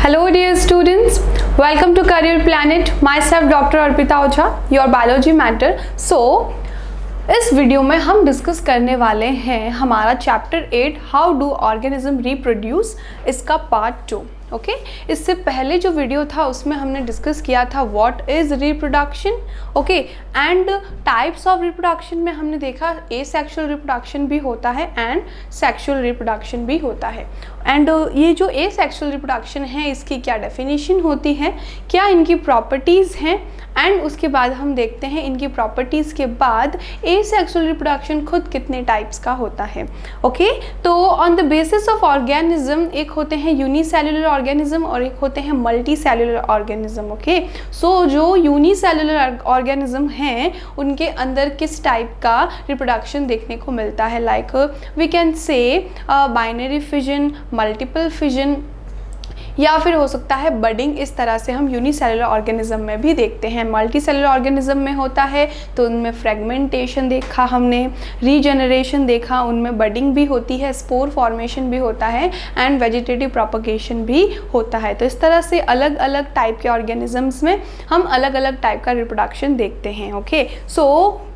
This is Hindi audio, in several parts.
Hello dear students, welcome to Career Planet. Myself Dr. Arpita Oja, your biology mentor. So इस वीडियो में हम डिस्कस करने वाले हैं हमारा chapter 8 how do organism reproduce, इसका पार्ट 2. ओके इससे पहले जो वीडियो था उसमें हमने डिस्कस किया था what is reproduction. Okay and types of reproduction में हमने देखा एसेक्सुअल रिप्रोडक्शन भी होता है एंड सेक्सुअल रिप्रोडक्शन भी होता है. एंड ये जो एसेक्सुअल रिप्रोडक्शन है इसकी क्या डेफिनेशन होती है, क्या इनकी प्रॉपर्टीज़ हैं, एंड उसके बाद हम देखते हैं इनकी प्रॉपर्टीज़ के बाद एसेक्सुअल रिप्रोडक्शन खुद कितने टाइप्स का होता है. ओके तो on the basis of organism एक होते हैं यूनिसेल्युलर ऑर्गेनिज्म और एक होते हैं multi cellular organism. Okay so जो यूनिसेल्युलर ऑर्गेनिज्म हैं उनके अंदर किस टाइप का रिप्रोडक्शन देखने को मिलता है, like we can say binary fission, multiple fission, या फिर हो सकता है बडिंग. इस तरह से हम यूनिसेलुलर ऑर्गेनिज्म में भी देखते हैं. मल्टी सेलुलर ऑर्गेनिज्म में होता है तो उनमें फ्रेगमेंटेशन देखा हमने, रीजनरेशन देखा, उनमें बडिंग भी होती है, स्पोर फॉर्मेशन भी होता है एंड वेजिटेटिव प्रोपगेशन भी होता है. तो इस तरह से अलग अलग टाइप के ऑर्गेनिजम्स में हम अलग अलग टाइप का रिप्रोडक्शन देखते हैं. ओके सो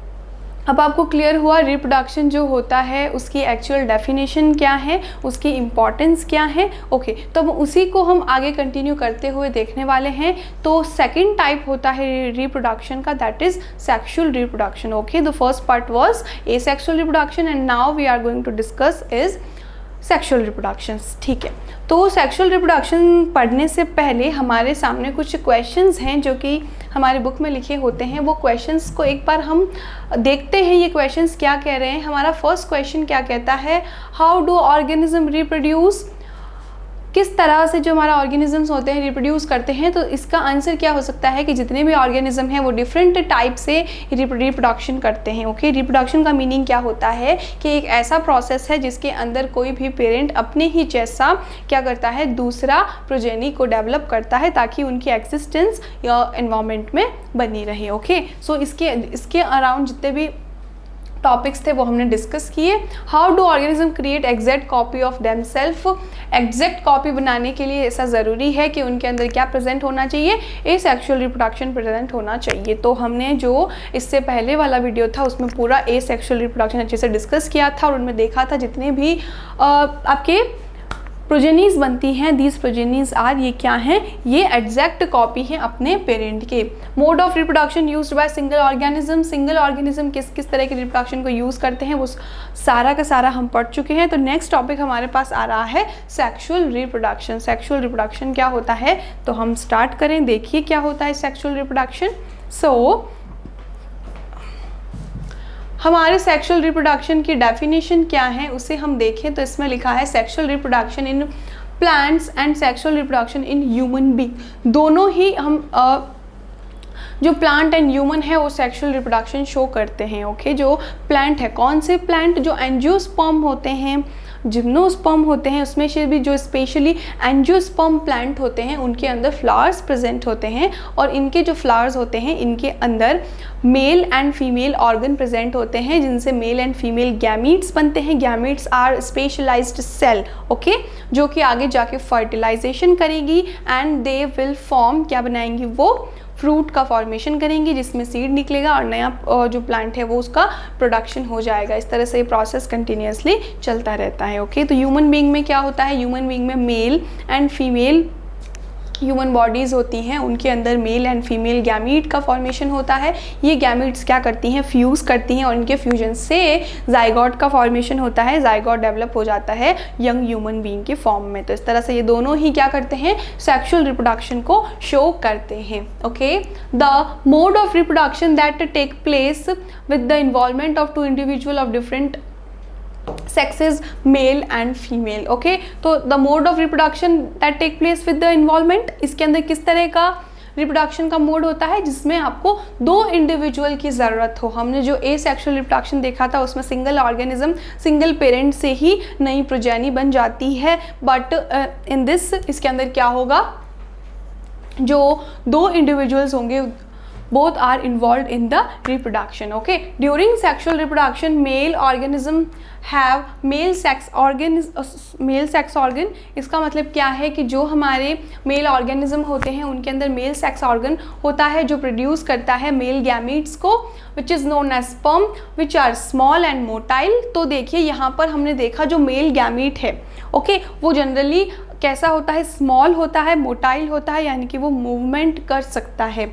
अब आपको क्लियर हुआ रिप्रोडक्शन जो होता है उसकी एक्चुअल डेफिनेशन क्या है, उसकी इम्पॉर्टेंस क्या है. ओके तो अब उसी को हम आगे कंटिन्यू करते हुए देखने वाले हैं. तो सेकंड टाइप होता है रिप्रोडक्शन का, that is sexual reproduction. Okay the first part was asexual reproduction and now we are going to discuss is sexual reproductions. ठीक है तो सेक्सुअल रिप्रोडक्शन पढ़ने से पहले हमारे सामने कुछ क्वेश्चंस हैं जो कि हमारे बुक में लिखे होते हैं. वो क्वेश्चंस को एक बार हम देखते हैं ये क्वेश्चंस क्या कह रहे हैं. हमारा फर्स्ट क्वेश्चन क्या कहता है, हाउ डू ऑर्गेनिज्म रिप्रोड्यूस, किस तरह से जो हमारा ऑर्गेनिजम्स होते हैं रिप्रोड्यूस करते हैं. तो इसका आंसर क्या हो सकता है कि जितने भी ऑर्गेनिज्म हैं वो डिफरेंट टाइप से रिप्रोडक्शन करते हैं. ओके रिप्रोडक्शन का मीनिंग क्या होता है कि एक ऐसा प्रोसेस है जिसके अंदर कोई भी पेरेंट अपने ही जैसा क्या करता है, दूसरा प्रोजेनी को डेवलप करता है ताकि उनकी एग्जिस्टेंस या एनवायरनमेंट में बनी रहे. ओके सो इसके अराउंड जितने भी टॉपिक्स थे वो हमने डिस्कस किए. How do organism create exact copy of them self, exact copy बनाने के लिए ऐसा ज़रूरी है कि उनके अंदर क्या प्रेजेंट होना चाहिए, एसेक्सुअल रिप्रोडक्शन प्रेजेंट होना चाहिए. तो हमने जो इससे पहले वाला वीडियो था उसमें पूरा एसेक्सुअल रिप्रोडक्शन अच्छे से डिस्कस किया था और उनमें देखा था जितने भी आपके प्रोजेनीज बनती हैं, दीज प्रोजेनीज आर, ये क्या हैं, ये एग्जैक्ट कॉपी हैं अपने पेरेंट के. Mode of reproduction used by single organism, single organism किस किस तरह के रिप्रोडक्शन को यूज़ करते हैं वो सारा का सारा हम पढ़ चुके हैं. तो नेक्स्ट टॉपिक हमारे पास आ रहा है सेक्सुअल रिप्रोडक्शन. सेक्सुअल रिप्रोडक्शन क्या होता है तो हम स्टार्ट करें. देखिए क्या होता है सेक्सुअल रिप्रोडक्शन. सो हमारे सेक्सुअल रिप्रोडक्शन की डेफिनेशन क्या है उसे हम देखें तो इसमें लिखा है sexual reproduction in plants and sexual reproduction in human being. दोनों ही हम जो प्लांट एंड ह्यूमन है वो सेक्सुअल रिप्रोडक्शन शो करते हैं. ओके जो प्लांट है, कौन से प्लांट, जो एंजियोस्पर्म होते हैं, जिम्नोस्पर्म होते हैं, उसमें से भी जो स्पेशली एंजियोस्पर्म प्लांट होते हैं उनके अंदर फ्लावर्स प्रेजेंट होते हैं और इनके जो फ्लावर्स होते हैं इनके अंदर male and female organ present होते हैं जिनसे मेल एंड फीमेल गैमीट्स बनते हैं. Gametes are specialised cell. Okay जो कि आगे जाके फर्टिलाइजेशन करेगी एंड दे विल फॉर्म, क्या बनाएंगी, वो फ्रूट का फॉर्मेशन करेंगी जिसमें सीड निकलेगा और नया जो प्लांट है वो उसका प्रोडक्शन हो जाएगा. इस तरह से ये प्रोसेस कंटिन्यूसली चलता रहता है. ओके तो ह्यूमन बीइंग में क्या होता है, ह्यूमन बीइंग में mail and female human bodies होती हैं, उनके अंदर मेल एंड फीमेल गैमीट का फॉर्मेशन होता है. ये गैमीट्स क्या करती हैं, फ्यूज़ करती हैं और इनके फ्यूजन से जाइगोट का फॉर्मेशन होता है. जाइगोट डेवलप हो जाता है यंग ह्यूमन बीइंग के फॉर्म में. तो इस तरह से ये दोनों ही क्या करते हैं, सेक्सुअल रिप्रोडक्शन को शो करते हैं. Okay the mode of reproduction that take place with the involvement of two individual of different sexes, male and female. Okay तो the mode of reproduction that take place with the involvement, इसके अंदर किस तरह का रिप्रोडक्शन का मोड होता है जिसमें आपको दो इंडिविजुअल की ज़रूरत हो. हमने जो एसेक्सुअल रिप्रोडक्शन देखा था उसमें सिंगल ऑर्गेनिज्म सिंगल पेरेंट से ही नई प्रोजेनी बन जाती है. बट इन दिस इसके अंदर क्या होगा, जो दो इंडिविजुअल्स होंगे both are involved in the reproduction. Okay, during sexual reproduction male organism have male sex organ. इसका मतलब क्या है कि जो हमारे मेल ऑर्गेनिज्म होते हैं उनके अंदर मेल सेक्स ऑर्गन होता है जो प्रोड्यूस करता है मेल गैमीट्स को, which is known as sperm which are small and motile. तो देखिए यहाँ पर हमने देखा जो मेल गैमीट है वो जनरली कैसा होता है, स्मॉल होता है, मोटाइल होता है, यानी कि वो मूवमेंट कर सकता है.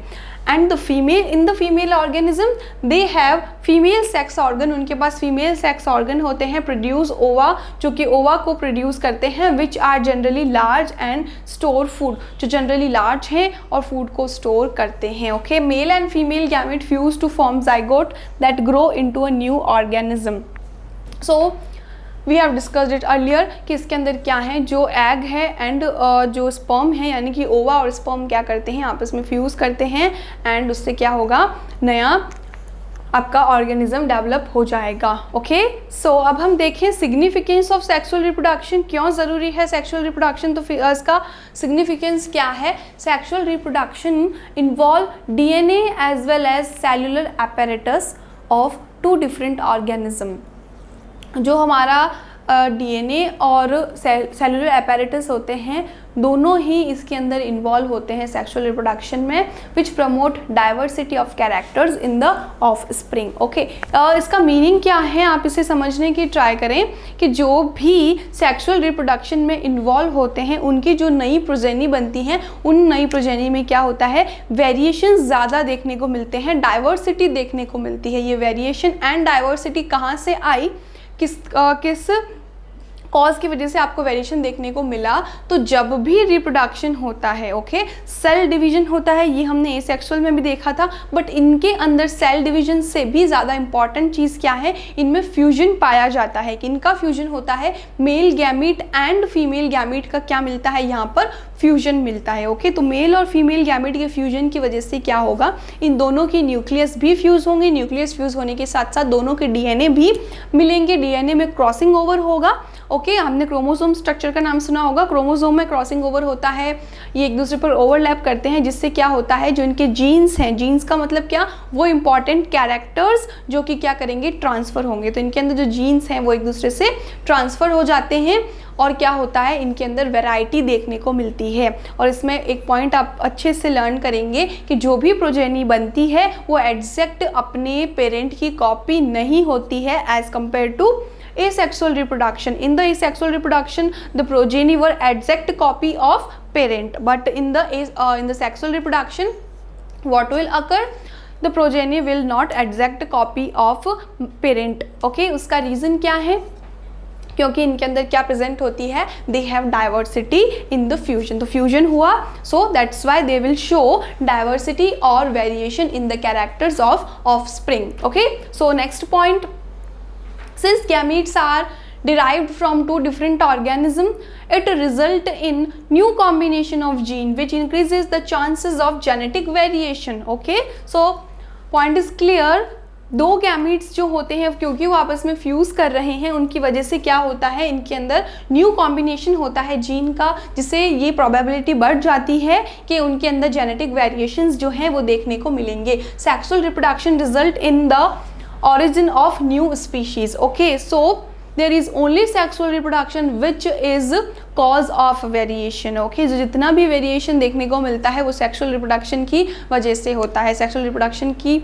And the female in the female organism they have female sex organ, उनके पास फीमेल सेक्स ऑर्गन होते हैं, प्रोड्यूस ओवा, जो कि ओवा को प्रोड्यूस करते हैं, which are generally large and store food, जो जनरली लार्ज हैं और फूड को स्टोर करते हैं. Okay, male and female gamete fuse to form zygote that grow into a new organism. So we have discussed it earlier कि इसके अंदर क्या है, जो एग है एंड जो स्पर्म है, यानी कि ओवा और स्पर्म क्या करते हैं, आपस में फ्यूज़ करते हैं एंड उससे क्या होगा, नया आपका ऑर्गेनिज्म डेवलप हो जाएगा. ओके, सो अब हम देखें सिग्निफिकेंस ऑफ सेक्सुअल रिप्रोडक्शन. क्यों ज़रूरी है सेक्सुअल रिप्रोडक्शन, तो फिर इसका सिग्निफिकेंस क्या है. Sexual reproduction involve DNA as well as cellular apparatus of 2 different organism. जो हमारा डीएनए और सेलुलर apparatus होते हैं दोनों ही इसके अंदर इन्वॉल्व होते हैं सेक्सुअल रिप्रोडक्शन में, विच promote diversity of characters in the of spring. Okay, इसका मीनिंग क्या है आप इसे समझने की ट्राई करें कि जो भी सेक्सुअल रिप्रोडक्शन में इन्वॉल्व होते हैं उनकी जो नई प्रोजेनी बनती हैं उन नई प्रोजेनी में क्या होता है, वेरिएशन ज़्यादा देखने को मिलते हैं, डाइवर्सिटी देखने को मिलती है. ये वेरिएशन एंड डाइवर्सिटी कहाँ से आई, किस कॉज की वजह से आपको वेरिएशन देखने को मिला, तो जब भी रिप्रोडक्शन होता है सेल डिवीजन होता है, ये हमने एसेक्सुअल में भी देखा था, बट इनके अंदर सेल डिवीजन से भी ज़्यादा इंपॉर्टेंट चीज़ क्या है, इनमें फ्यूजन पाया जाता है. कि इनका फ्यूजन होता है, male gamete and female gamete का क्या मिलता है, यहाँ पर फ्यूजन मिलता है. ओके, तो मेल और फीमेल गैमीट के फ्यूजन की वजह से क्या होगा, इन दोनों की न्यूक्लियस भी फ्यूज़ होंगे, न्यूक्लियस फ्यूज़ होने के साथ साथ दोनों के डीएनए भी मिलेंगे, डीएनए में क्रॉसिंग ओवर होगा. ओके, हमने क्रोमोसोम स्ट्रक्चर का नाम सुना होगा, क्रोमोसोम में क्रॉसिंग ओवर होता है, ये एक दूसरे पर ओवरलैप करते हैं, जिससे क्या होता है, जो इनके जीन्स हैं, जीन्स का मतलब क्या, वो इंपॉर्टेंट कैरेक्टर्स जो कि क्या करेंगे, ट्रांसफ़र होंगे. तो इनके अंदर जो जीन्स हैं वो एक दूसरे से ट्रांसफ़र हो जाते हैं और क्या होता है, इनके अंदर वैरायटी देखने को मिलती है. और इसमें एक पॉइंट आप अच्छे से लर्न करेंगे कि जो भी प्रोजेनी बनती है वो एग्जैक्ट अपने पेरेंट की कॉपी नहीं होती है as compare to asexual reproduction. In the asexual reproduction the progeny were exact copy of parent, but in the sexual reproduction what will occur, the progeny will not exact copy of parent. Okay, उसका रीज़न क्या है, क्योंकि इनके अंदर क्या प्रेजेंट होती है, they have diversity in the fusion. तो फ्यूजन हुआ, so that's why they will show diversity और variation in the characters of offspring. Okay, so next point, since gametes are derived from 2 different organisms, it result in new combination of gene which increases the chances of genetic variation. Okay, so point is clear. 2 gametes जो होते हैं क्योंकि वो आपस में फ्यूज़ कर रहे हैं उनकी वजह से क्या होता है, इनके अंदर न्यू कॉम्बिनेशन होता है जीन का, जिससे ये प्रोबेबिलिटी बढ़ जाती है कि उनके अंदर जेनेटिक वेरिएशंस जो हैं वो देखने को मिलेंगे. Sexual reproduction result in the origin of new species. Okay, so there is only sexual reproduction which is cause of variation. Okay, जो जितना भी वेरिएशन देखने को मिलता है वो सेक्सुअल रिप्रोडक्शन की वजह से होता है. सेक्सुअल रिप्रोडक्शन की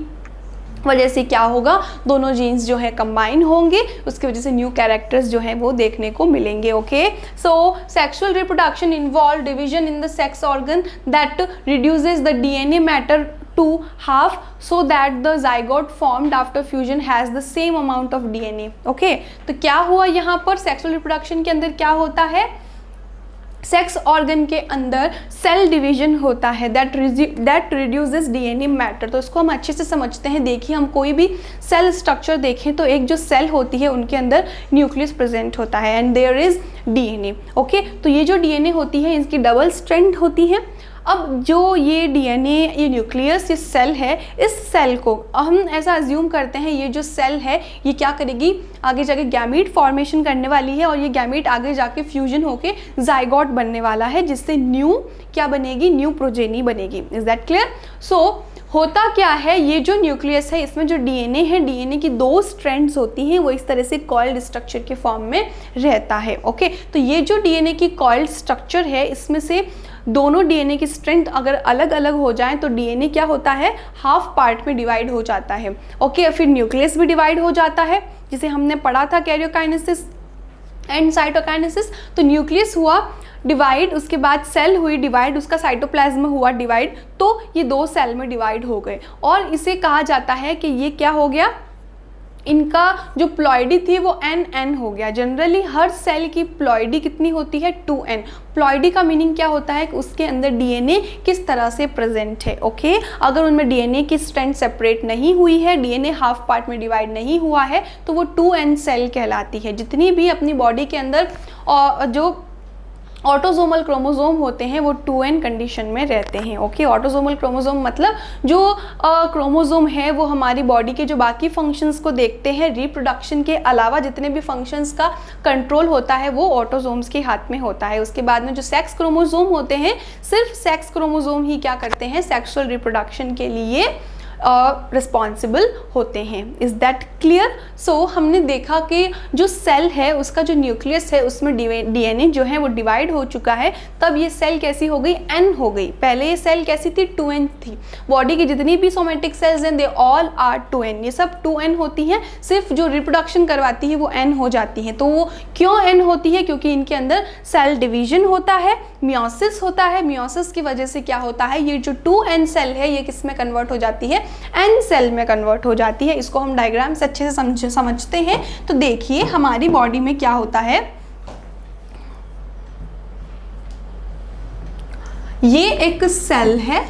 वजह से क्या होगा, दोनों जीन्स जो है कंबाइन होंगे, उसकी वजह से न्यू कैरेक्टर्स जो है वो देखने को मिलेंगे. Okay, so sexual reproduction involve division in the sex organ that reduces the DNA matter to half so that the zygote formed after fusion has the same amount of DNA. Okay, तो क्या हुआ यहाँ पर, सेक्सुअल रिप्रोडक्शन के अंदर क्या होता है, सेक्स ऑर्गन के अंदर सेल डिवीजन होता है दैट रिड्यूसेस डीएनए मैटर. तो इसको हम अच्छे से समझते हैं. देखिए, हम कोई भी सेल स्ट्रक्चर देखें तो एक जो सेल होती है उनके अंदर न्यूक्लियस प्रेजेंट होता है and there is DNA. Okay, तो ये जो डीएनए होती है इसकी डबल स्ट्रैंड होती है. अब जो ये डीएनए, ये न्यूक्लियस, ये सेल है, इस सेल को हम ऐसा अज्यूम करते हैं ये जो सेल है ये क्या करेगी, आगे जाके गैमीट फॉर्मेशन करने वाली है और ये गैमीट आगे जाके फ्यूजन होके जाइगोट बनने वाला है, जिससे न्यू क्या बनेगी, न्यू प्रोजेनी बनेगी। Is that clear? सो होता क्या है, ये जो न्यूक्लियस है इसमें जो डीएनए है, डीएनए की 2 स्ट्रैंड्स होती हैं, वो इस तरह से कॉइल्ड स्ट्रक्चर के फॉर्म में रहता है। ओके, तो ये जो डीएनए की कॉइल्ड स्ट्रक्चर है, इसमें से दोनों डीएनए की स्ट्रेंथ अगर अलग अलग हो जाएं तो डीएनए क्या होता है, हाफ पार्ट में डिवाइड हो जाता है। ओके, फिर न्यूक्लियस भी डिवाइड हो जाता है, जिसे हमने पढ़ा था कैरियोकाइनेसिस एंड साइटोकाइनेसिस। तो न्यूक्लियस हुआ डिवाइड, उसके बाद सेल हुई डिवाइड, उसका साइटोप्लाज्म हुआ डिवाइड, तो ये 2 सेल में डिवाइड हो गए और इसे कहा जाता है कि ये क्या हो गया, इनका जो प्लॉइडी थी वो n हो गया। जनरली हर सेल की प्लॉइडी कितनी होती है, 2n। प्लॉइडी का मीनिंग क्या होता है कि उसके अंदर डीएनए किस तरह से प्रेजेंट है। ओके, अगर उनमें डीएनए की स्ट्रैंड सेपरेट नहीं हुई है, डीएनए हाफ पार्ट में डिवाइड नहीं हुआ है, तो वो 2n सेल कहलाती है। जितनी भी अपनी बॉडी के अंदर जो ऑटोजोमल क्रोमोसोम होते हैं वो 2n कंडीशन में रहते हैं। ओके, ऑटोजोमल क्रोमोसोम मतलब जो क्रोमोसोम है वो हमारी बॉडी के जो बाकी फंक्शंस को देखते हैं, रिप्रोडक्शन के अलावा जितने भी फंक्शंस का कंट्रोल होता है वो ऑटोजोम्स के हाथ में होता है। उसके बाद में जो सेक्स क्रोमोसोम होते हैं, सिर्फ सेक्स क्रोमोसोम ही क्या करते हैं, सेक्सुअल रिप्रोडक्शन के लिए रिस्पॉन्सिबल होते हैं। Is that clear? सो हमने देखा कि जो सेल है उसका जो न्यूक्लियस है उसमें डीएनए जो है वो डिवाइड हो चुका है, तब ये सेल कैसी हो गई, n हो गई। पहले ये सेल कैसी थी, 2n थी। बॉडी की जितनी भी सोमेटिक सेल्स हैं दे ऑल आर 2n, ये सब 2n होती हैं, सिर्फ जो रिप्रोडक्शन करवाती है वो n हो जाती है। तो वो क्यों n होती है, क्योंकि इनके अंदर सेल डिवीजन होता है, मियोसिस होता है। मियोसिस की वजह से क्या होता है, ये जो 2n सेल है ये किस में कन्वर्ट हो जाती है, n सेल में कन्वर्ट हो जाती है। इसको हम डायग्राम से अच्छे से समझते हैं। तो देखिए हमारी बॉडी में क्या होता है, ये एक सेल है।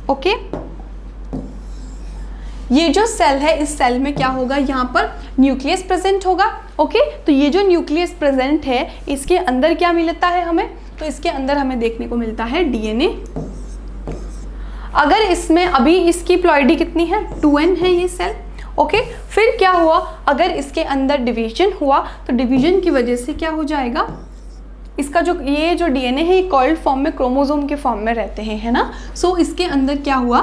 ओके, ये जो सेल है इस सेल में क्या होगा, यहाँ पर न्यूक्लियस प्रेजेंट होगा। ओके, तो ये जो न्यूक्लियस प्रेजेंट है इसके अंदर क्या मिलता है हमें, तो इसके अंदर हमें देखने को मिलता है डीएनए। अगर इसमें अभी इसकी प्लॉइडी कितनी है, 2n है ये सेल। ओके, फिर क्या हुआ, अगर इसके अंदर डिवीजन हुआ तो डिवीजन की वजह से क्या हो जाएगा, इसका जो ये जो डीएनए है ये कॉइल्ड फॉर्म में क्रोमोसोम के फॉर्म में रहते हैं, है ना। सो इसके अंदर क्या हुआ,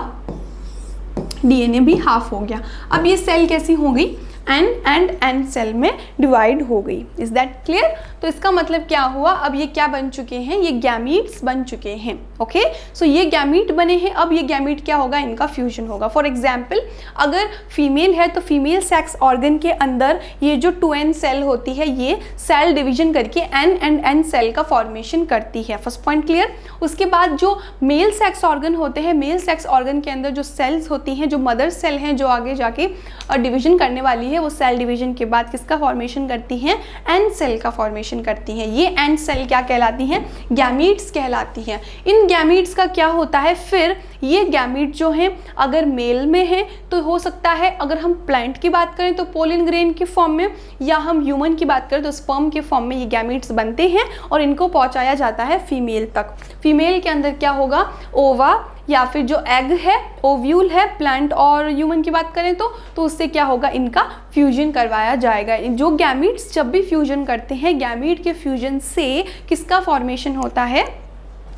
डीएनए भी हाफ हो गया। अब ये सेल कैसी हो गई, n एंड n सेल में डिवाइड हो गई। Is that clear? तो इसका मतलब क्या हुआ, अब ये क्या बन चुके हैं, ये गैमीट्स बन चुके हैं। ओके, सो ये गैमीट बने हैं। अब ये गैमीट क्या होगा, इनका फ्यूजन होगा। फॉर एग्जाम्पल अगर फीमेल है तो फीमेल सेक्स ऑर्गन के अंदर ये जो 2n सेल होती है ये सेल डिवीजन करके n एंड n सेल का फॉर्मेशन करती है। First point clear? उसके बाद जो मेल सेक्स ऑर्गन होते हैं, मेल सेक्स ऑर्गन के अंदर जो सेल्स होती हैं, जो मदर सेल हैं जो आगे जाके डिवीजन करने वाली है, वो सेल डिवीजन के बाद किसका फॉर्मेशन करती हैं, n सेल का फॉर्मेशन करती हैं। ये n सेल क्या कहलाती हैं, गैमीट्स कहलाती हैं। इन गैमीट्स का क्या होता है, फिर ये गैमीट जो हैं अगर मेल में है तो हो सकता है, अगर हम प्लांट की बात करें तो पोलन ग्रेन के फॉर्म में, या हम ह्यूमन की बात करें तो स्पर्म के फॉर्म में ये गैमीट्स बनते हैं और इनको पहुंचाया जाता है फीमेल तक। फीमेल के अंदर क्या होगा, ओवा या फिर जो एग है, ओव्यूल है प्लांट और ह्यूमन की बात करें तो उससे क्या होगा, इनका फ्यूजन करवाया जाएगा। जो गैमीट्स जब भी फ्यूजन करते हैं, गैमीट के फ्यूजन से किसका फॉर्मेशन होता है,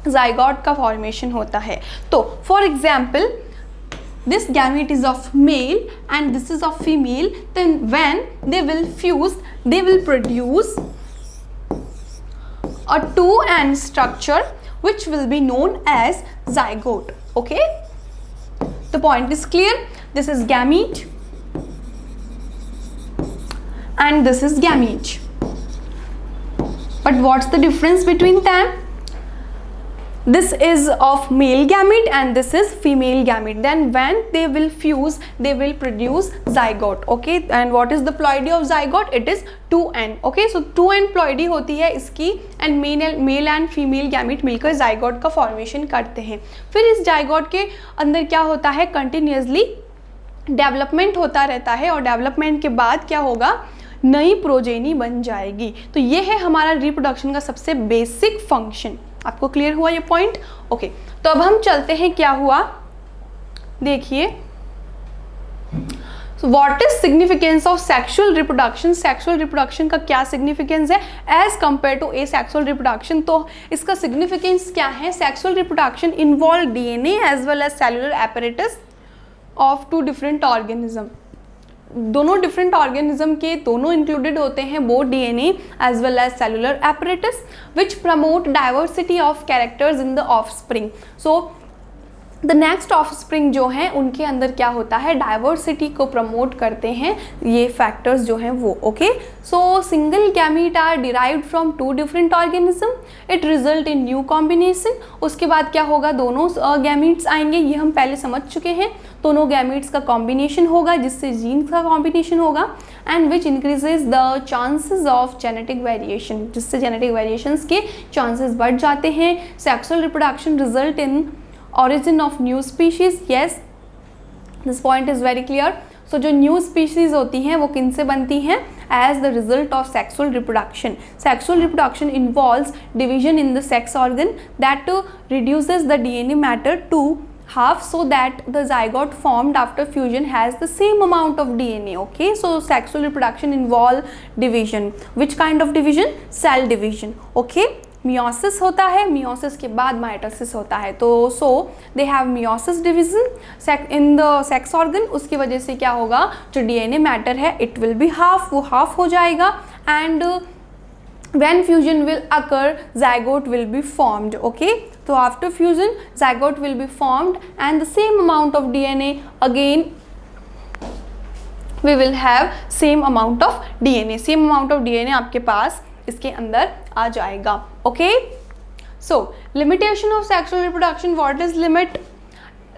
जाइगोट का फॉर्मेशन होता है। तो for example this gamete is of male and this is of female, then when they will fuse they will produce a 2n structure which will be known as zygote. Okay, the point is clear. This is gamete and this is gamete, but what's the difference between them? This is of male gamete and this is female gamete. Then when they will fuse they will produce zygote. Okay, and what is the ploidy of zygote? It is 2n. Okay, so 2n ploidy होती है इसकी and male and female gamete मिलकर zygote का formation करते हैं। फिर इस zygote के अंदर क्या होता है, continuously डेवलपमेंट होता रहता है और डेवलपमेंट के बाद क्या होगा, नई प्रोजेनी बन जाएगी। तो ये है हमारा रिप्रोडक्शन का सबसे बेसिक फंक्शन। आपको क्लियर हुआ ये पॉइंट? ओके, तो अब हम चलते हैं क्या हुआ, देखिए what is significance of sexual reproduction. Sexual reproduction का क्या सिग्निफिकेंस है as compare to asexual reproduction. तो इसका सिग्निफिकेंस क्या है? Sexual reproduction involve DNA as well as cellular apparatus of two different organism. दोनों डिफरेंट ऑर्गेनिज्म के दोनों इंक्लूडेड होते हैं, both DNA as well as cellular apparatus which promote diversity of characters in the offspring. So the next offspring जो हैं उनके अंदर क्या होता है, डाइवर्सिटी को प्रमोट करते हैं ये फैक्टर्स जो हैं वो। Okay, so single gamete are derived from two different organism, it result in new combination. उसके बाद क्या होगा, दोनों गैमीट्स आएंगे, ये हम पहले समझ चुके हैं, दोनों गैमीट्स का कॉम्बिनेशन होगा जिससे जीन का कॉम्बिनेशन होगा and which increases the chances of genetic variation, जिससे जेनेटिक वेरिएशंस के चांसेस बढ़ जाते हैं। Sexual reproduction result in origin of new species, yes this point is very clear। so जो new species होती हैं वो किन से बनती हैं, as the result of sexual reproduction। sexual reproduction involves division in the sex organ that reduces the DNA matter to half so that the zygote formed after fusion has the same amount of DNA। okay, so sexual reproduction involve division, which kind of division, cell division। okay, meiosis होता है, मियोसिस के बाद माइटोसिस होता है। तो so they have meiosis division in the sex organ, उसकी वजह से क्या होगा, जो डीएनए मैटर है इट विल बी हाफ, वो हाफ हो जाएगा and when fusion will occur zygote will be formed। okay, so after fusion zygote will be formed and the same amount of DNA again we will have same amount of DNA, same amount of DNA आपके पास इसके अंदर आ जाएगा। Okay, so limitation of sexual reproduction, what is limit?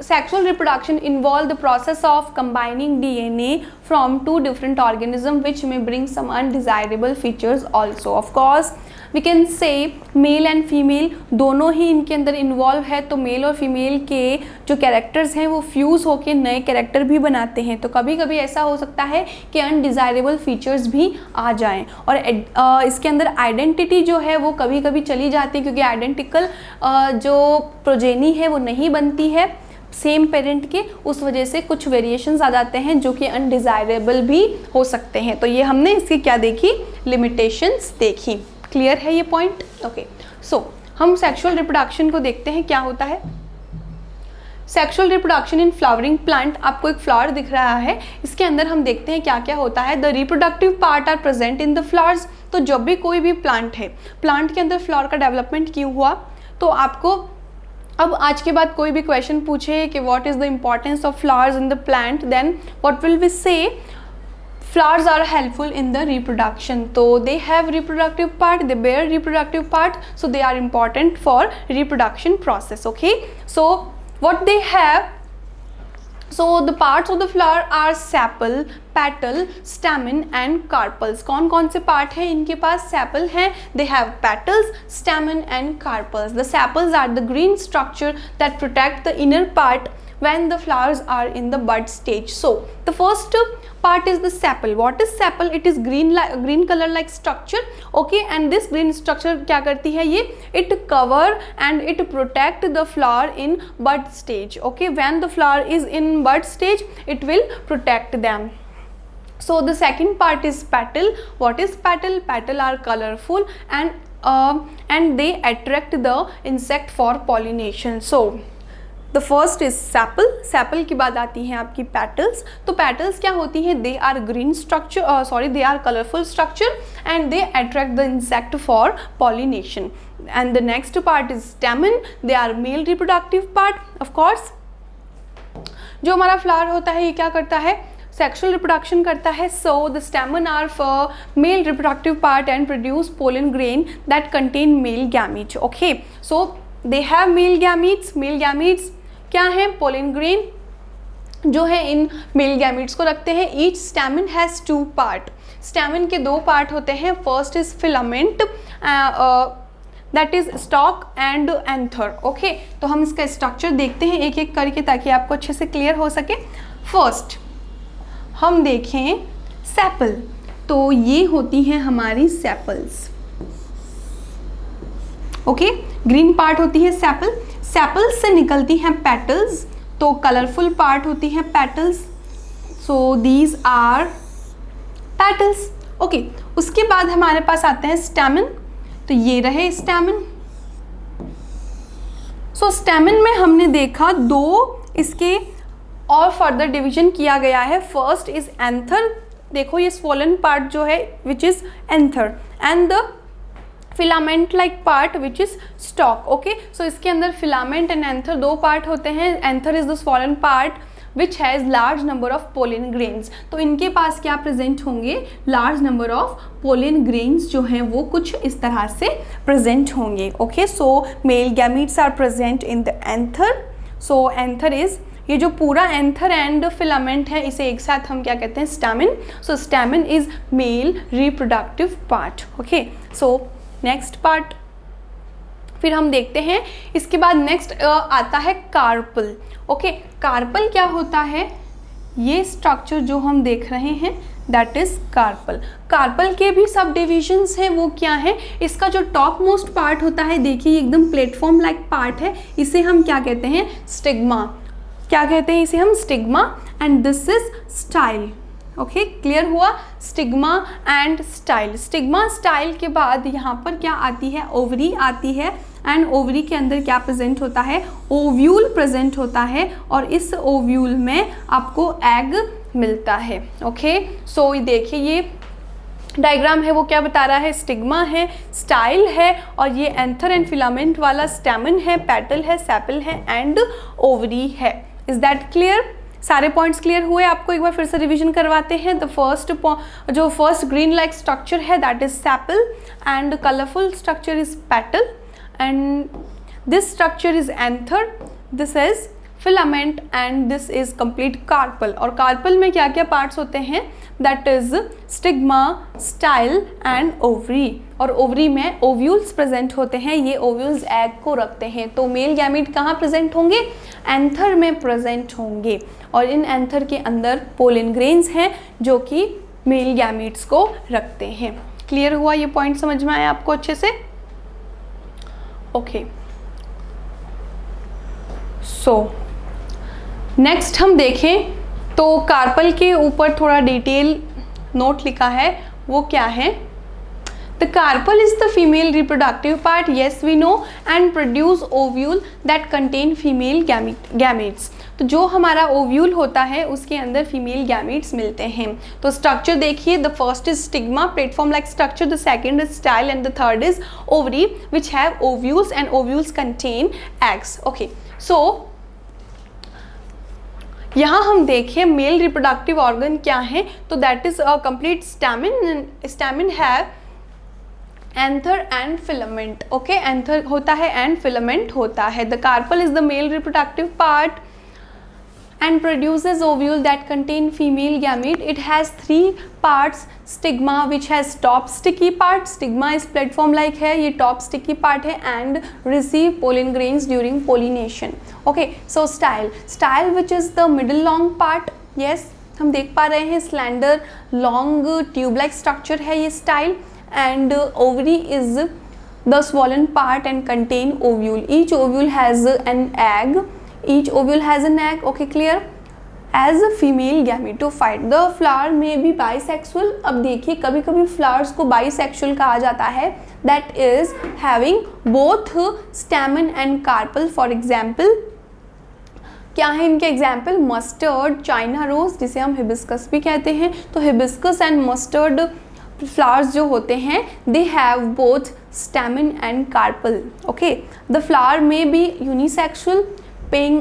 Sexual reproduction involve the process of combining DNA from two different organisms which may bring some undesirable features also। of course we can say male and female दोनों ही इनके अंदर इन्वॉल्व है, तो मेल और फीमेल के जो कैरेक्टर्स हैं वो फ्यूज़ होके नए कैरेक्टर भी बनाते हैं। तो कभी कभी ऐसा हो सकता है कि अनडिज़ायरेबल फीचर्स भी आ जाएं और इसके अंदर आइडेंटिटी जो है वो कभी कभी चली जाती है, क्योंकि आइडेंटिकल जो प्रोजेनी है वो नहीं बनती है सेम पेरेंट के, उस वजह से कुछ वेरिएशंस आ जाते हैं जो कि अनडिज़ायरेबल भी हो सकते हैं। तो ये हमने इसकी क्या देखी, लिमिटेशंस देखी। क्लियर है ये पॉइंट? ओके, सो हम सेक्सुअल रिप्रोडक्शन को देखते हैं क्या होता है। Sexual reproduction in flowering plant, आपको एक फ्लावर दिख रहा है, इसके अंदर हम देखते हैं क्या क्या होता है। The reproductive part are present in the flowers. तो जब भी कोई भी प्लांट है, प्लांट के अंदर फ्लावर का डेवलपमेंट क्यों हुआ, तो आपको अब आज के बाद कोई भी क्वेश्चन पूछे कि what is the importance of flowers in the plant, then what will we say, flowers are helpful in the reproduction। so they have reproductive part, they bear reproductive part, so they are important for reproduction process। okay, so what they have, so the parts of the flower are sepal, petal, stamen and carpels। कौन कौन से पार्ट हैं इनके पास? sepal है, they have petals, stamen and carpels। the sepals are the green structure that protect the inner part when the flowers are in the bud stage। so the first part is the sepal। what is sepal? it is green color like structure। okay, and this green structure क्या करती है ये, it cover and it protect the flower in bud stage। okay, when the flower is in bud stage it will protect them। so the second part is petal। what is petal? petal are colorful and they attract the insect for pollination। so the first is sepal. Sepal की बात आती है आपकी पेटल्स। तो पेटल्स क्या होती हैं, they are green structure, they are colourful structure and they attract the insect for pollination. And the next part is stamen, they are male reproductive part. Of course जो हमारा फ्लावर होता है ये क्या करता है, सेक्सुअल रिप्रोडक्शन करता है। So the stamen are for male reproductive part and produce pollen grain that contain male gametes. Okay, so they have male gametes. Male gametes क्या है, पोलन ग्रेन जो है इन मेल गैमीट्स को रखते हैं। Each stamen has two part. Stamen के दो पार्ट होते हैं, first is filament that is stalk and anther. Okay, तो हम इसका स्ट्रक्चर देखते हैं एक एक करके ताकि आपको अच्छे से क्लियर हो सके। फर्स्ट हम देखें सेपल, तो ये होती हैं हमारी सेपल्स। ओके, ग्रीन पार्ट होती है सेपल, सेपल से निकलती हैं पेटल्स, तो कलरफुल पार्ट होती हैं petals, so these are petals. Okay, उसके बाद हमारे पास आते हैं स्टैमेन, तो ये रहे स्टैमेन। सो स्टैमेन में हमने देखा दो इसके और फर्दर डिवीजन किया गया है। फर्स्ट इज एंथर, देखो ये स्वोलन पार्ट जो है which is anther, and the filament like part which is stalk. Okay, so इसके अंदर फिलामेंट एंड एंथर दो पार्ट होते हैं। Anther is the swollen part which has large number of pollen grains, तो इनके पास क्या प्रेजेंट होंगे, large number of pollen grains जो हैं वो कुछ इस तरह से प्रेजेंट होंगे। Okay, so male gametes are present in the anther. So anther is, ये जो पूरा एंथर एंड फिलामेंट है इसे एक साथ हम क्या कहते हैं, stamen. So stamen is male reproductive part. Okay, so next part फिर हम देखते हैं। इसके बाद नेक्स्ट आता है कार्पल। ओके, कार्पल क्या होता है, ये स्ट्रक्चर जो हम देख रहे हैं दैट इज कार्पल। कार्पल के भी सब डिविजन्स हैं, वो क्या है, इसका जो टॉप मोस्ट पार्ट होता है, देखिए एकदम प्लेटफॉर्म लाइक पार्ट है, इसे हम क्या कहते हैं, स्टिग्मा। क्या कहते हैं इसे हम, stigma, and this is style. Okay, clear हुआ, stigma and style. Stigma style के बाद यहाँ पर क्या आती है, ओवरी आती है, एंड ओवरी के अंदर क्या प्रेजेंट होता है, ओव्यूल प्रेजेंट होता है, और इस ओव्यूल में आपको एग मिलता है। ओके, सो देखिए ये डायग्राम है वो क्या बता रहा है, स्टिग्मा है, स्टाइल है, और ये एंथर एंड फिलामेंट वाला स्टैमेन है, पेटल है, सेपल है, एंड ओवरी है। Is that clear? सारे पॉइंट्स क्लियर हुए? आपको एक बार फिर से रिवीजन करवाते हैं। द जो फर्स्ट ग्रीन लाइक स्ट्रक्चर है that is sepal, and colourful structure is petal, and this structure is anther, this is filament, and this is complete carpel। और carpel में क्या क्या parts होते हैं, that is stigma, style and ovary। और ovary में ovules present होते हैं, ये ovules egg को रखते हैं। तो male gamete कहाँ present होंगे, anther में present होंगे, और इन anther के अंदर pollen grains हैं जो कि male gametes को रखते हैं। क्लियर हुआ, ये पॉइंट समझ में आया आपको अच्छे से? ओके, सो नेक्स्ट हम देखें तो कार्पल के ऊपर थोड़ा डिटेल नोट लिखा है, वो क्या है, the carpel is the female reproductive part, yes we know, and produce ovule that contain female gametes. तो जो हमारा ओव्यूल होता है उसके अंदर फीमेल गैमेट्स मिलते हैं। तो स्ट्रक्चर देखिए, the first is stigma, platform like structure, the second is style, and the third is ovary which have ovules, and ovules contain eggs. Okay, so यहाँ हम देखें मेल रिप्रोडक्टिव ऑर्गन क्या है, तो that is a complete stamen. Stamen have anther and filament. Okay, anther होता है एंड फिलामेंट होता है। The carpel is the male reproductive part and produces ovule that contain female gamete. It has three parts, stigma which has top sticky part, stigma is platform like है, ये top sticky part है, and receive pollen grains during pollination. Okay, so style which is the middle long part, yes, हम देख पा रहे हैं slender long tube like structure है ये style, and ovary is the swollen part and contain ovule. Each ovule has an egg. Each ovule has an egg. Okay, clear? As a female gametophyte, the flower may be bisexual. अब देखिए कभी कभी flowers को bisexual कहा जाता है, that is having both stamen and carpel. For example, क्या है इनके एग्जाम्पल, मस्टर्ड, चाइना रोज जिसे हम हिबिस्कस भी कहते हैं। तो हिबिस्कस एंड मस्टर्ड फ्लावर्स जो होते हैं they have both stamen and carpel. Okay, the flower may be unisexual, being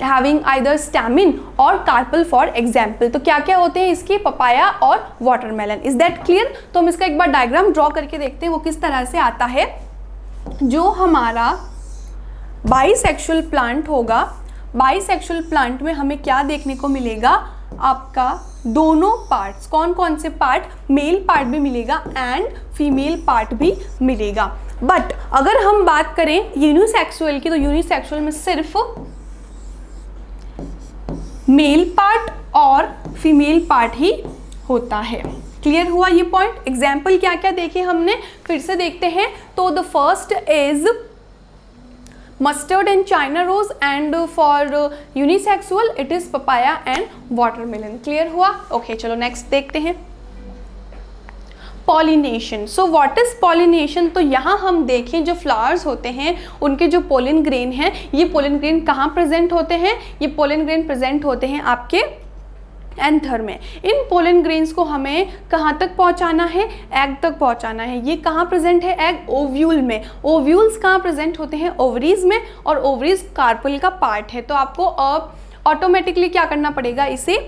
having either stamen और कार्पल फॉर एग्जाम्पल। तो क्या क्या होते हैं इसके, पपाया और वाटरमेलन। Is that clear? तो हम इसका एक बार डायग्राम ड्रॉ करके देखते हैं वो किस तरह से आता है। जो हमारा बाइसेक्सुअल प्लांट होगा, बाइसेक्सुअल प्लांट में हमें क्या देखने को मिलेगा, आपका दोनों पार्ट्स, कौन कौन से पार्ट, मेल पार्ट भी मिलेगा एंड फीमेल पार्ट भी मिलेगा। बट अगर हम बात करें यूनिसेक्सुअल की, तो यूनिसेक्सुअल में सिर्फ मेल पार्ट और फीमेल पार्ट ही होता है। क्लियर हुआ ये पॉइंट? एग्जाम्पल क्या क्या देखे हमने, फिर से देखते हैं। तो the first is mustard and China rose, and for unisexual it is papaya and watermelon. Clear हुआ? ओके चलो नेक्स्ट देखते हैं pollination. So what is pollination? तो यहाँ हम देखें जो फ्लावर्स होते हैं उनके जो पोलन ग्रेन हैं, ये पोलन ग्रेन कहाँ प्रेजेंट होते हैं? ये पोलन ग्रेन प्रेजेंट होते हैं आपके एंथर में. इन पोलन ग्रेन्स को हमें कहाँ तक पहुँचाना है? एग तक पहुँचाना है. ये कहाँ प्रेजेंट है? एग ओव्यूल में. ओव्यूल्स कहाँ प्रेजेंट होते हैं? ओवरीज में, और ओवरीज कार्पेल का पार्ट है. तो आपको ऑटोमेटिकली क्या करना पड़ेगा? इसे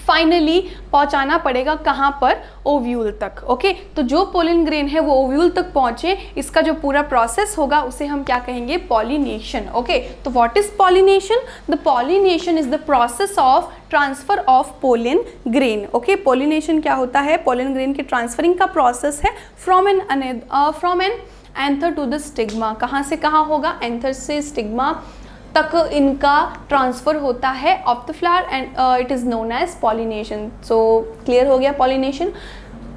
फाइनली पहुंचाना पड़ेगा कहाँ पर? ओव्यूल तक. ओके तो जो पोलन ग्रेन है वो ओव्यूल तक पहुंचे, इसका जो पूरा प्रोसेस होगा उसे हम क्या कहेंगे? पॉलिनेशन. ओके तो what is pollination? The pollination is the process of transfer of pollen grain. Okay pollination क्या होता है? पोलन ग्रेन के ट्रांसफरिंग का प्रोसेस है from an anther to the stigma. कहाँ से कहाँ होगा? एंथर से स्टिग्मा तक इनका ट्रांसफर होता है of the flower, and it is known as pollination. So clear हो गया pollination.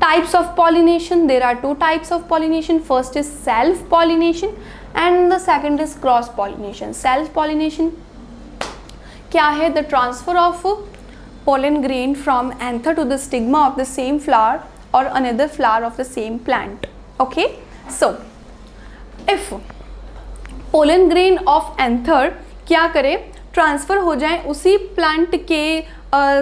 Types of pollination, there are two types of pollination. First is self pollination and the second is cross pollination. Self pollination क्या है? The transfer of pollen grain from anther to the stigma of the same flower और another flower of the same plant. Okay so if pollen grain of anther क्या करे? ट्रांसफ़र हो जाए उसी प्लांट के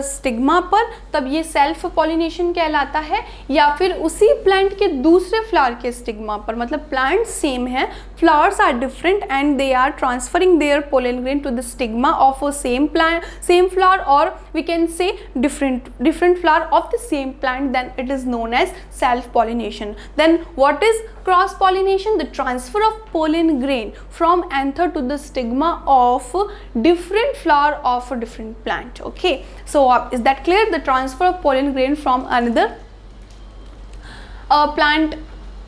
स्टिग्मा पर, तब ये सेल्फ पॉलिनेशन कहलाता है. या फिर उसी प्लांट के दूसरे फ्लावर के स्टिग्मा पर, मतलब प्लांट सेम है, flowers are different and they are transferring their pollen grain to the stigma of a same flower, और we can say different flower of the same plant, then it is known as self pollination. Then what is cross pollination? The transfer of pollen grain from anther to the stigma of different flower of a different plant. Okay, so is that clear? The transfer of pollen grain from another plant,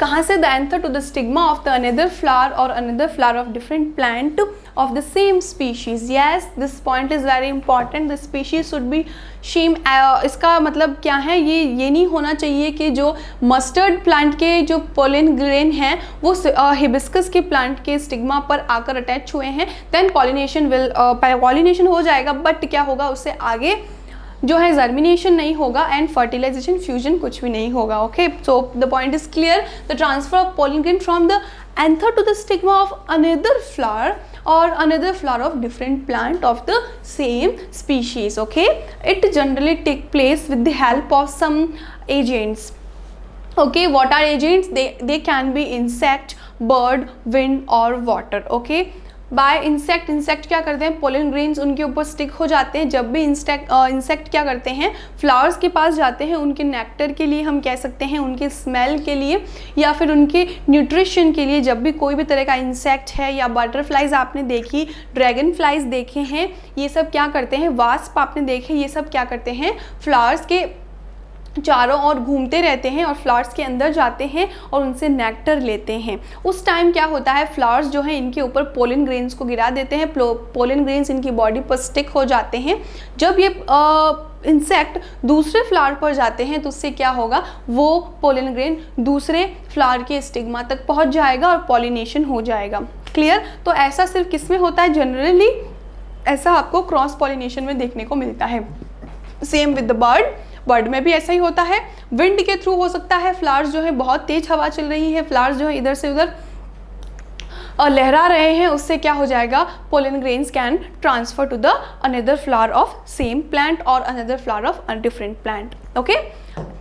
कहाँ से? the anther to the stigma of the another flower or another flower of different plant of the same species. Yes, this point is very important. The species should be same. इसका मतलब क्या है? ये नहीं होना चाहिए कि जो मस्टर्ड प्लांट के जो पोलन ग्रेन हैं वो हिबिस्कस के प्लांट के स्टिग्मा पर आकर अटैच हुए हैं, देन पॉलिनेशन हो जाएगा, बट क्या होगा? उससे आगे जो है जर्मिनेशन नहीं होगा एंड फर्टिलाइजेशन, फ्यूजन कुछ भी नहीं होगा. Okay so the point is clear. The transfer of pollen grain from the anther to the stigma of another flower or another flower of different plant of the same species. Okay, it generally take place with the help of some agents. Okay, what are agents? They can be insect, bird, wind or water. Okay, bye insect क्या करते हैं? पोलन ग्रेन्स उनके ऊपर स्टिक हो जाते हैं. जब भी इंसेक्ट क्या करते हैं? फ्लावर्स के पास जाते हैं उनके नेक्टर के लिए, हम कह सकते हैं उनके स्मेल के लिए, या फिर उनके न्यूट्रिशन के लिए. जब भी कोई भी तरह का इंसेक्ट है, या बटरफ्लाइज आपने देखी, ड्रैगन फ्लाइज देखे हैं, ये सब क्या करते हैं? वास्प आपने देखे, ये सब क्या करते हैं? फ्लावर्स के चारों ओर घूमते रहते हैं और फ्लावर्स के अंदर जाते हैं और उनसे नेक्टर लेते हैं. उस टाइम क्या होता है? फ्लावर्स जो हैं इनके ऊपर पोलन ग्रेन्स को गिरा देते हैं, पोलन ग्रेन्स इनकी बॉडी पर स्टिक हो जाते हैं. जब ये इंसेक्ट दूसरे फ्लावर पर जाते हैं तो उससे क्या होगा? वो पोलन ग्रेन दूसरे फ्लावर के स्टिग्मा तक पहुंच जाएगा और पॉलिनेशन हो जाएगा. क्लियर? तो ऐसा सिर्फ किस में होता है? जनरली ऐसा आपको क्रॉस पॉलिनेशन में देखने को मिलता है. सेम विद द बर्ड में भी ऐसा ही होता है. विंड के थ्रू हो सकता है. फ्लावर्स जो है बहुत तेज हवा चल रही है, फ्लावर्स जो है इधर से उधर लहरा रहे हैं, उससे क्या हो जाएगा? Pollen grains can transfer to the another flower of same plant और another flower of a different plant. Okay,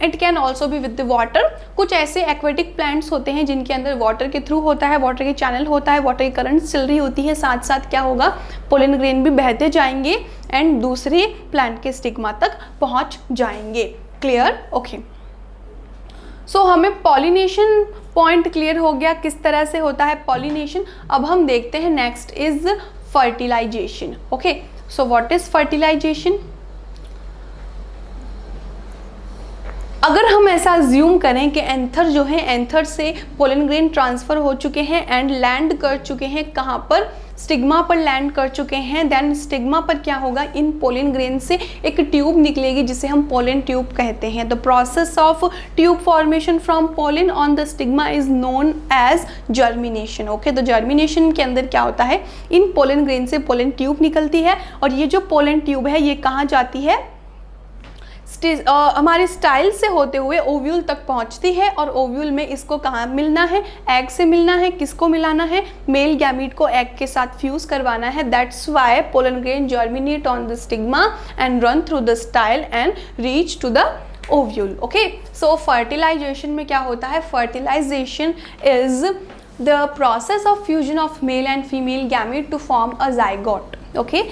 it can also भी विद द वाटर. कुछ ऐसे एक्वेटिक प्लांट्स होते हैं जिनके अंदर वाटर के थ्रू होता है, वाटर के चैनल होता है, वाटर की करंट चल रही होती है, साथ साथ क्या होगा? पोलन ग्रेन भी बहते जाएंगे एंड दूसरे प्लांट के स्टिग्मा तक पहुंच जाएंगे. क्लियर? ओके, सो हमें पॉलिनेशन पॉइंट क्लियर हो गया किस तरह से होता है पॉलिनेशन. अब हम देखते हैं next is fertilisation. Okay, so what is fertilisation? अगर हम ऐसा अज्यूम करें कि एंथर जो है, एंथर से पोलन ग्रेन ट्रांसफ़र हो चुके हैं एंड लैंड कर चुके हैं कहाँ पर? स्टिग्मा पर लैंड कर चुके हैं, देन स्टिग्मा पर क्या होगा, इन पोलन ग्रेन से एक ट्यूब निकलेगी जिसे हम पोलन ट्यूब कहते हैं। The process of tube formation from pollen on the stigma is known as germination. Okay, तो जर्मिनेशन के अंदर क्या होता है, इन पोलन ग्रेन से पोलन ट्यूब निकलती है और ये जो पोलन ट्यूब है ये कहाँ जाती है, हमारे स्टाइल से होते हुए ओव्यूल तक पहुंचती है और ओव्यूल में इसको कहाँ मिलना है, एग से मिलना है। किसको मिलाना है, मेल गैमीट को एग के साथ फ्यूज करवाना है। That's why pollen grain germinate on the stigma and run through the style and reach to the ovule. Okay, so fertilisation में क्या होता है, fertilisation is the process of fusion of male and female gamete to form a zygote. Okay,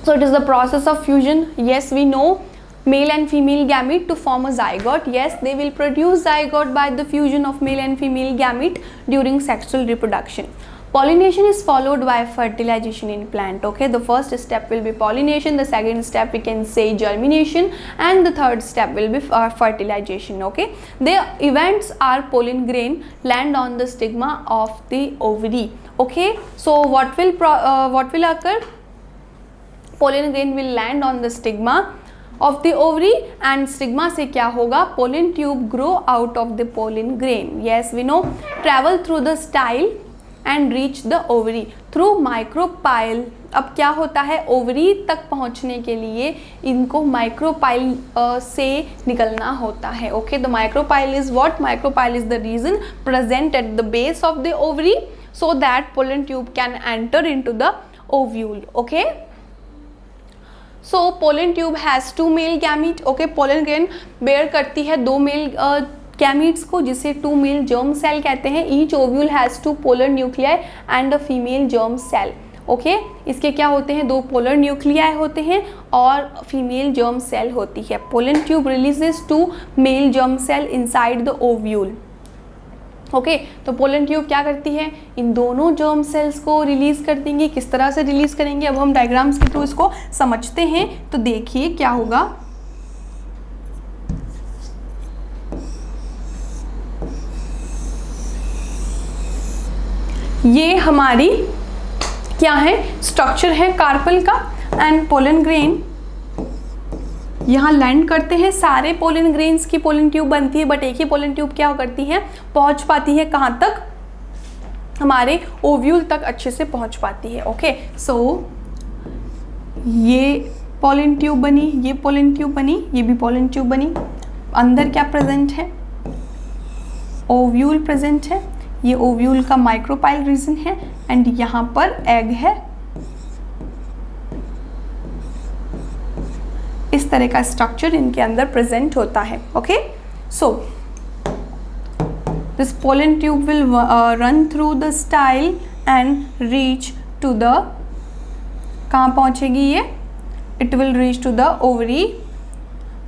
so it is the process of fusion. Yes, we know male and female gamete to form a zygote. Yes, they will produce zygote by the fusion of male and female gamete during sexual reproduction. Pollination is followed by fertilization in plant. Okay, the first step will be pollination, the second step we can say germination, and the third step will be fertilization. Okay, the events are pollen grain land on the stigma of the ovary. Okay, so what will occur, pollen grain will land on the stigma of the ovary and stigma से क्या होगा, pollen tube grow out of the pollen grain. Yes, we know, travel through the style and reach the ovary through micropyle. अब क्या होता है, ओवरी तक पहुंचने के लिए इनको माइक्रोपाइल से निकलना होता है। Okay, the micropyle is what, micropyle is the region present at the base of the ovary so that pollen tube can enter into the ovule. Okay, so pollen tube has two male gamete. Okay, pollen grain bear करती है दो मेल gametes को जिसे two male germ cell कहते हैं. Each ovule has two polar nuclei and a female germ cell. Okay, इसके क्या होते हैं, दो पोलर न्यूक्लियाई होते हैं और फीमेल जर्म सेल होती है. Pollen tube releases two male germ cell inside the ovule. Okay, तो पोलन ट्यूब क्या करती है, इन दोनों जर्म सेल्स को रिलीज कर देंगे. किस तरह से रिलीज करेंगे, अब हम डायग्राम्स के थ्रू इसको समझते हैं. तो देखिए क्या होगा, ये हमारी क्या है, स्ट्रक्चर है कार्पल का. एंड पोलन ग्रेन यहाँ लैंड करते हैं. सारे पोलन ग्रेन्स की पोलन ट्यूब बनती है, बट एक ही पोलन ट्यूब क्या करती है, पहुंच पाती है कहाँ तक, हमारे ओव्यूल तक अच्छे से पहुंच पाती है. ओके, सो ये पोलन ट्यूब बनी, ये पोलन ट्यूब बनी, ये भी पोलन ट्यूब बनी. अंदर क्या प्रेजेंट है, ओव्यूल प्रेजेंट है. ये ओव्यूल का माइक्रोपाइल रीजन है एंड यहाँ पर एग है. इस तरह का स्ट्रक्चर इनके अंदर प्रेजेंट होता है. Okay, so this pollen tube will run through the style and reach to the, कहाँ पहुंचेगी ये, it will reach to the ovary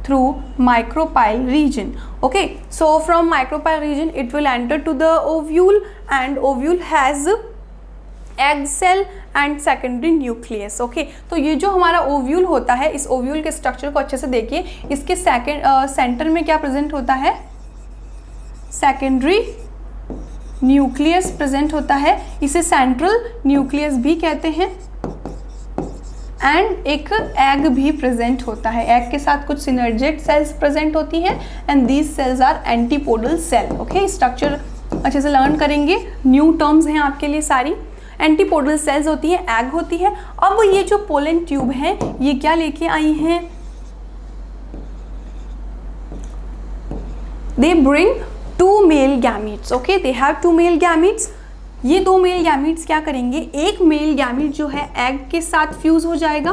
through micropyle region. Okay, so from micropyle region it will enter to the ovule and ovule has egg cell and secondary nucleus. Okay, तो ये जो हमारा ओव्यूल होता है, इस ओव्यूल के स्ट्रक्चर को अच्छे से देखिए. इसके सेंटर में क्या प्रेजेंट होता है, सेकेंडरी न्यूक्लियस प्रेजेंट होता है. इसे सेंट्रल न्यूक्लियस भी कहते हैं. एंड एक एग भी प्रेजेंट होता है. एग के साथ कुछ सिनर्जेट सेल्स प्रेजेंट होती हैं and these cells are antipodal cell. Okay, structure अच्छे से लर्न करेंगे, न्यू टर्म्स हैं आपके लिए सारी. एंटीपोडल सेल्स होती है, एग होती है. अब ये जो पोलन ट्यूब है ये क्या लेके आई हैं, they bring two male gametes. Okay, they have two male gametes. ये दो मेल गैमीट्स क्या करेंगे, एक मेल गैमीट जो है एग के साथ फ्यूज हो जाएगा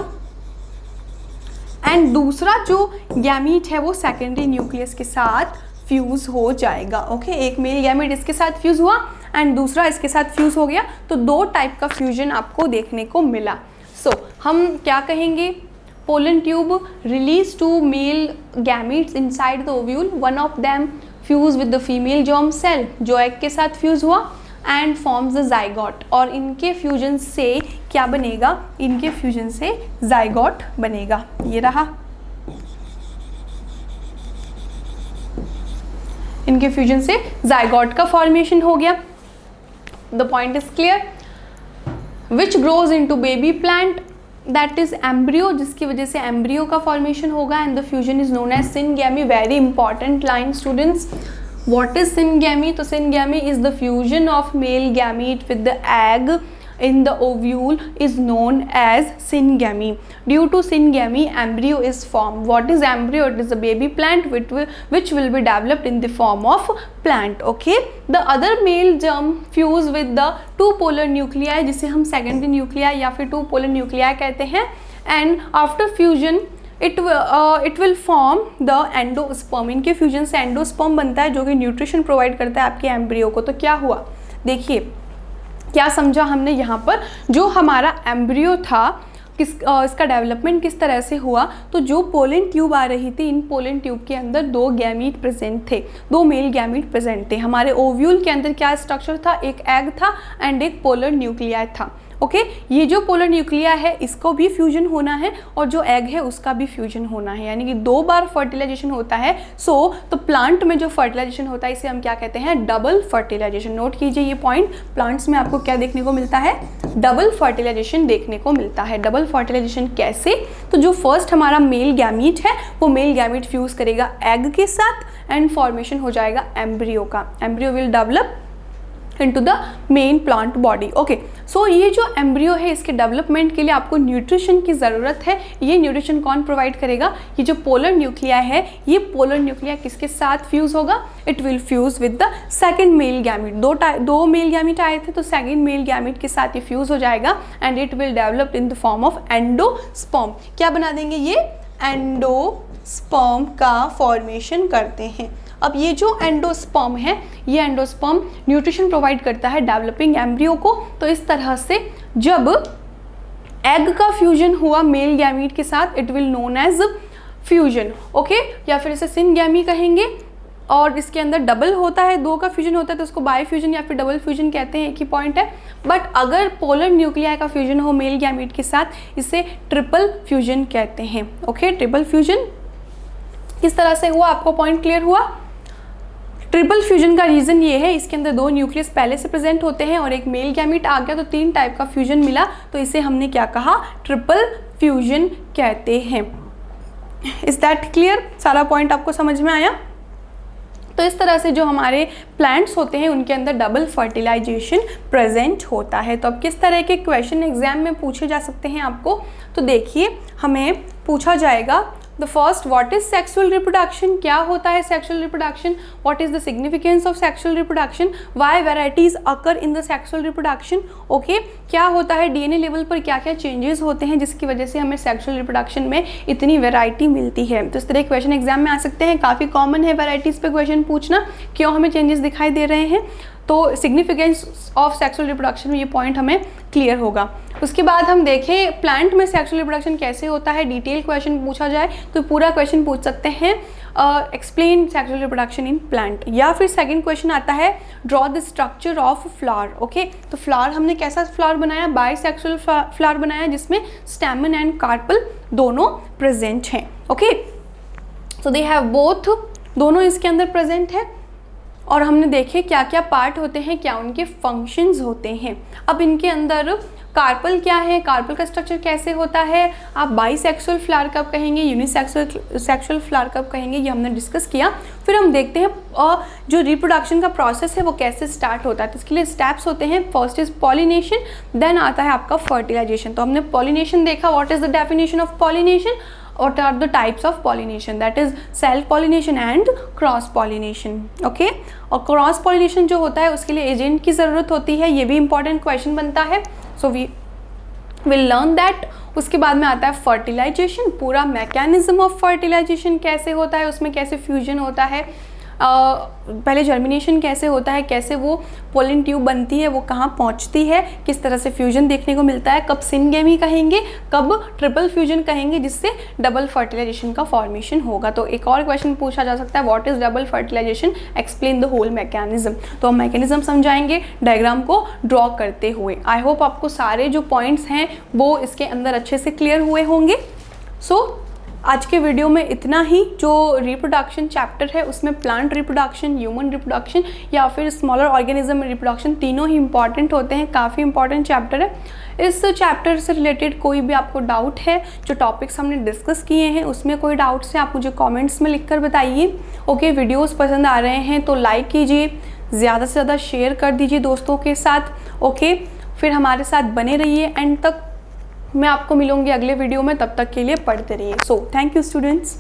एंड दूसरा जो गैमीट है वो सेकेंडरी न्यूक्लियस के साथ फ्यूज हो जाएगा. ओके, एक मेल गैमीट इसके साथ फ्यूज हुआ एंड दूसरा इसके साथ फ्यूज हो गया. तो दो टाइप का फ्यूजन आपको देखने को मिला. सो हम क्या कहेंगे, pollen tube release two male gametes inside the ovule. One of them fuse with the female germ cell जो एग के साथ फ्यूज हुआ एंड फॉर्म्स द जाइगोट. और इनके फ्यूजन से क्या बनेगा, इनके फ्यूजन से जाइगोट बनेगा. ये रहा, इनके फ्यूजन से जाइगोट का फॉर्मेशन हो गया. The point is clear. Which grows into baby plant, that is embryo, जिसकी वजह से एम्ब्रियो का फॉर्मेशन होगा, and the fusion is known as syngamy. Very important line students, what is syngamy? तो syngamy is the fusion of male gamete with the egg in the ovule is known as syngamy. Due to syngamy, embryo is formed. What is embryo? It is a baby plant which will be developed in the form of plant. Okay, the other male germ fuse with the two polar nuclei, जिसे हम secondary nuclei या फिर two polar nuclei कहते हैं, and after fusion it will form the endosperm. इनके फ्यूजन से एंडोस्पर्म बनता है जो कि न्यूट्रिशन प्रोवाइड करता है आपके एम्ब्रियो को। तो क्या हुआ, देखिए क्या समझा हमने यहाँ पर, जो हमारा एम्ब्रियो था इसका डेवलपमेंट किस तरह से हुआ। तो जो पोलन ट्यूब आ रही थी, इन पोलन ट्यूब के अंदर दो गैमीट प्रेजेंट थे, दो मेल गैमीट प्रेजेंट थे। हमारे ओव्यूल के अंदर क्या स्ट्रक्चर था, एक एग था एंड एक पोलर न्यूक्लियाई था। ओके, ये जो पोलर न्यूक्लिया है इसको भी फ्यूजन होना है और जो एग है उसका भी फ्यूजन होना है, यानी कि 2 बार फर्टिलाइजेशन होता है। तो प्लांट में जो फर्टिलाइजेशन होता है इसे हम क्या कहते हैं, डबल फर्टिलाइजेशन। नोट कीजिए ये पॉइंट, प्लांट्स में आपको क्या देखने को मिलता है, डबल फर्टिलाइजेशन देखने को मिलता है। डबल फर्टिलाइजेशन कैसे, तो जो फर्स्ट हमारा मेल गैमीट है वो मेल गैमीट फ्यूज करेगा एग के साथ एंड फॉर्मेशन हो जाएगा एम्ब्रियो का। Embryo will develop into the main plant body. Okay, so ये जो एम्ब्रियो है इसके डेवलपमेंट के लिए आपको न्यूट्रिशन की ज़रूरत है। ये न्यूट्रिशन कौन प्रोवाइड करेगा, ये जो पोलर न्यूक्लिया है, ये पोलर न्यूक्लिया किसके साथ फ्यूज होगा, it will fuse with the second male gamete. दो मेल गैमीट आए थे तो सेकंड मेल गैमीट के साथ ये फ्यूज हो जाएगा and it will develop in the form of endosperm. क्या बना देंगे, ये एंडोस्पर्म का फॉर्मेशन करते हैं। अब ये जो एंडोस्पर्म है, ये एंडोस्पर्म न्यूट्रिशन प्रोवाइड करता है डेवलपिंग एम्ब्रियो को। तो इस तरह से जब एग का फ्यूजन हुआ मेल गैमीट के साथ, it will known as fusion. Okay, या फिर इसे सिनगैमी कहेंगे। और इसके अंदर डबल होता है, 2 का फ्यूजन होता है तो उसको बाई फ्यूजन या फिर डबल फ्यूजन कहते हैं, एक ही पॉइंट है। बट अगर पोलर न्यूक्लियाई का फ्यूजन हो मेल गैमीट के साथ, इसे ट्रिपल फ्यूजन कहते हैं। ओके, ट्रिपल फ्यूजन किस तरह से हुआ, आपको पॉइंट क्लियर हुआ। ट्रिपल फ्यूजन का रीज़न ये है, इसके अंदर 2 न्यूक्लियस पहले से प्रेजेंट होते हैं और एक मेल गैमीट आ गया तो 3 टाइप का फ्यूजन मिला, तो इसे हमने क्या कहा, ट्रिपल फ्यूजन कहते हैं। इज दैट क्लियर, सारा पॉइंट आपको समझ में आया। तो इस तरह से जो हमारे प्लांट्स होते हैं उनके अंदर डबल फर्टिलाइजेशन प्रेजेंट होता है। तो अब किस तरह के क्वेश्चन एग्जाम में पूछे जा सकते हैं आपको, तो देखिए हमें पूछा जाएगा the first, what is sexual reproduction, क्या होता है sexual reproduction, what is the significance of sexual reproduction, why varieties occur in the sexual reproduction. Okay, क्या होता है डीएनए लेवल पर क्या क्या चेंजेस होते हैं जिसकी वजह से हमें सेक्सुअल रिप्रोडक्शन में इतनी वैरायटी मिलती है। तो इस तरह क्वेश्चन एग्जाम में आ सकते हैं, काफ़ी कॉमन है वैराइटीज़ पे क्वेश्चन पूछना, क्यों हमें चेंजेस दिखाई दे रहे हैं। तो सिग्निफिकेंस ऑफ सेक्सुअल रिप्रोडक्शन में ये पॉइंट हमें क्लियर होगा। उसके बाद हम देखें प्लांट में सेक्सुअल रिप्रोडक्शन कैसे होता है, डिटेल क्वेश्चन पूछा जाए तो पूरा क्वेश्चन पूछ सकते हैं, explain sexual reproduction in plant. या फिर सेकंड क्वेश्चन आता है, draw the structure of flower. Okay, तो फ्लावर हमने कैसा फ्लावर बनाया, बाइसेक्सुअल फ्लावर बनाया जिसमें स्टैमेन एंड कार्पल दोनों प्रेजेंट हैं। Okay, so they have both, दोनों इसके अंदर प्रेजेंट है। और हमने देखे क्या क्या पार्ट होते हैं, क्या उनके फंक्शंस होते हैं। अब इनके अंदर कार्पल क्या है, कार्पल का स्ट्रक्चर कैसे होता है, आप बाइसेक्सुअल फ्लावर कब कहेंगे, यूनिसेक्सुअल फ्लावर कब कहेंगे, ये हमने डिस्कस किया। फिर हम देखते हैं जो रिप्रोडक्शन का प्रोसेस है वो कैसे स्टार्ट होता है। तो इसके लिए स्टेप्स होते हैं, फर्स्ट इज पॉलिनेशन, देन आता है आपका फर्टिलाइजेशन। तो हमने पॉलिनेशन देखा, what is the definition of pollination, what are the types of pollination, that is self pollination and cross pollination. okay, और क्रॉस पॉलिनेशन जो होता है उसके लिए एजेंट की ज़रूरत होती है, ये भी इंपॉर्टेंट क्वेश्चन बनता है, so we will learn that. उसके बाद में आता है फर्टिलाइजेशन, पूरा मैकेनिज्म ऑफ फर्टिलाइजेशन कैसे होता है, उसमें कैसे फ्यूजन होता है, पहले जर्मिनेशन कैसे होता है, कैसे वो पोलन ट्यूब बनती है, वो कहाँ पहुँचती है, किस तरह से फ्यूजन देखने को मिलता है, कब सिनगेमी कहेंगे, कब ट्रिपल फ्यूजन कहेंगे जिससे डबल फर्टिलाइजेशन का फॉर्मेशन होगा। तो एक और क्वेश्चन पूछा जा सकता है, what is double fertilisation, explain the whole mechanism. तो हम मैकेनिज्म समझाएंगे डायग्राम को ड्रॉ करते हुए। आई होप आपको सारे जो पॉइंट्स हैं वो इसके अंदर अच्छे से क्लियर हुए होंगे। सो आज के वीडियो में इतना ही। जो रिप्रोडक्शन चैप्टर है उसमें प्लांट रिप्रोडक्शन, ह्यूमन रिप्रोडक्शन या फिर स्मॉलर ऑर्गेनिज्म रिप्रोडक्शन तीनों ही इंपॉर्टेंट होते हैं, काफ़ी इंपॉर्टेंट चैप्टर है। इस चैप्टर से रिलेटेड कोई भी आपको डाउट है, जो टॉपिक्स हमने डिस्कस किए हैं उसमें कोई डाउट्स हैं, आप मुझे कमेंट्स में लिखकर बताइए। ओके, वीडियोस पसंद आ रहे हैं तो लाइक कीजिए, ज़्यादा से ज़्यादा शेयर कर दीजिए दोस्तों के साथ। ओके, फिर हमारे साथ बने रहिए एंड तक। मैं आपको मिलूंगी अगले वीडियो में, तब तक के लिए पढ़ते रहिए। So thank you students.